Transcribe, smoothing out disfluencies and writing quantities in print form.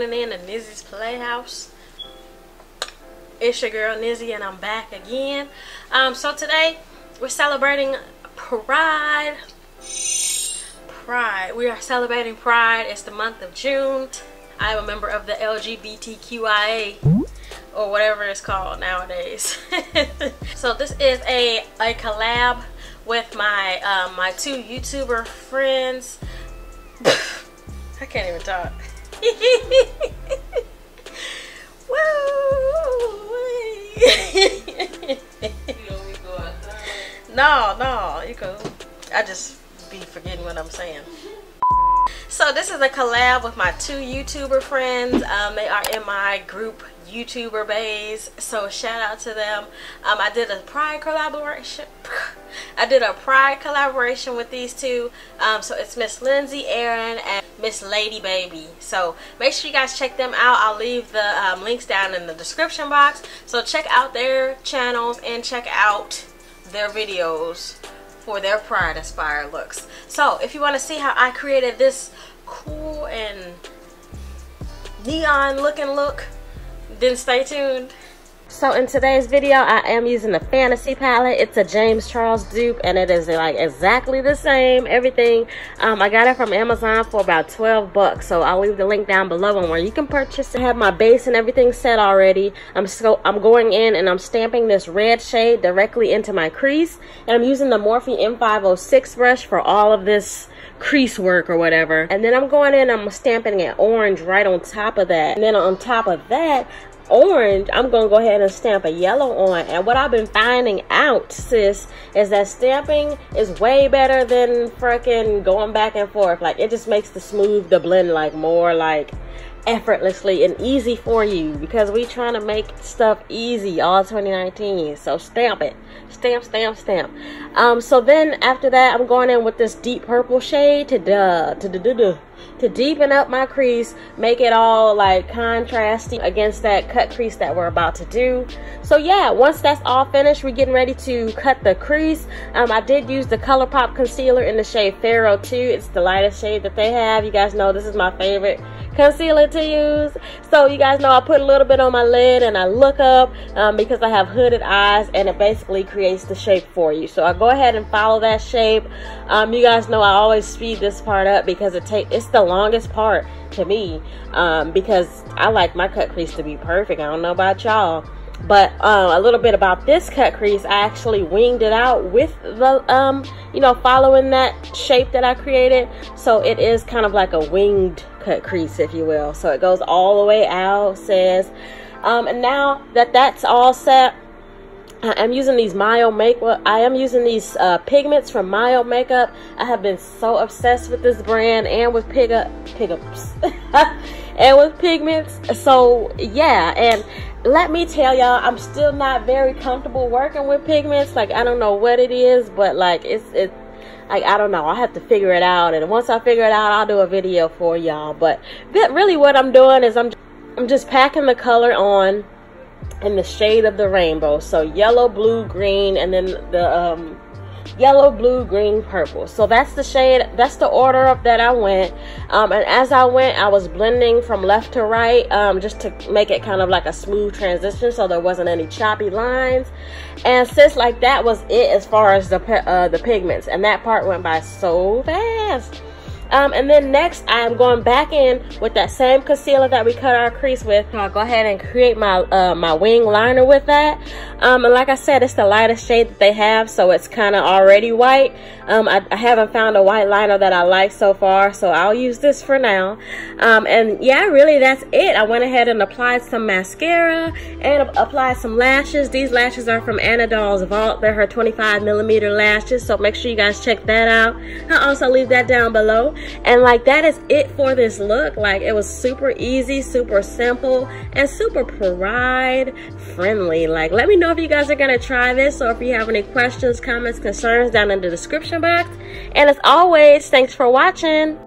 tuning in to Nizzysplayhouse. It's your girl Nizzy and I'm back again. So today we're celebrating Pride. We are celebrating Pride. It's the month of June. I am a member of the LGBTQIA or whatever it's called nowadays. So this is a collab with my my two YouTuber friends. I can't even talk. No, you go. I just be forgetting what I'm saying. So this is a collab with my two YouTuber friends. They are in my group YouTuber Bays, so shout out to them. I did a Pride collaboration. I did a Pride collaboration with these two. So it's MissLadiiBby and MissLadiiBby. So make sure you guys check them out. I'll leave the links down in the description box. So check out their channels and check out their videos for their Pride inspired looks. So if you want to see how I created this cool and neon looking look, then stay tuned. So in today's video I am using the Fantasy palette. It's a James Charles dupe and it is like exactly the same everything. I got it from Amazon for about 12 bucks, so I'll leave the link down below on where you can purchase it. I have my base and everything set already. I'm going in and I'm stamping this red shade directly into my crease, and I'm using the Morphe M506 brush for all of this crease work or whatever. And then I'm going in, I'm stamping it orange right on top of that, and then on top of that orange I'm gonna go ahead and stamp a yellow on. And what I've been finding out, sis, is that stamping is way better than freaking going back and forth. Like, it just makes the blend like more like effortlessly and easy for you, because we trying to make stuff easy all 2019. So stamp it, stamp. So then after that I'm going in with this deep purple shade to deepen up my crease, make it all like contrasty against that cut crease that we're about to do. So yeah, once that's all finished, we're getting ready to cut the crease. I did use the ColourPop concealer in the shade Pharaoh 2. It's the lightest shade that they have. You guys know this is my favorite concealer to use. So you guys know I put a little bit on my lid and I look up because I have hooded eyes, and it basically creates the shape for you. So I go ahead and follow that shape. You guys know I always speed this part up because it's the longest part to me, because I like my cut crease to be perfect. I don't know about y'all, but a little bit about this cut crease, I actually winged it out with the you know, following that shape that I created. So it is kind of like a winged cut crease, if you will. So it goes all the way out, sis. And now that that's all set, I'm using these Myomakeup. I am using these pigments from Myomakeup. I have been so obsessed with this brand and with pigments. And with pigments. So yeah, and let me tell y'all, I'm still not very comfortable working with pigments. Like, I don't know what it is, but like it's like, I don't know. I have to figure it out, and once I figure it out, I'll do a video for y'all. But really what I'm doing is I'm just packing the color on in the shade of the rainbow. So yellow, blue, green, and then the yellow, blue, green, purple. So that's the shade, that's the order of that I went. And as I went, I was blending from left to right, just to make it kind of like a smooth transition so there wasn't any choppy lines. And sis, like, that was it as far as the pigments, and that part went by so fast. And then next I'm going back in with that same concealer that we cut our crease with. I'll go ahead and create my my wing liner with that. And like I said, it's the lightest shade that they have, so it's kind of already white. I haven't found a white liner that I like so far, so I'll use this for now. And yeah, really that's it. I went ahead and applied some mascara and applied some lashes. These lashes are from Anna Doll's Vault. They're her 25mm lashes, so make sure you guys check that out. I'll also leave that down below. And like, that is it for this look. Like, it was super easy, super simple, and super Pride friendly. Like, let me know if you guys are gonna try this, or if you have any questions, comments, concerns down in the description box. And as always, thanks for watching.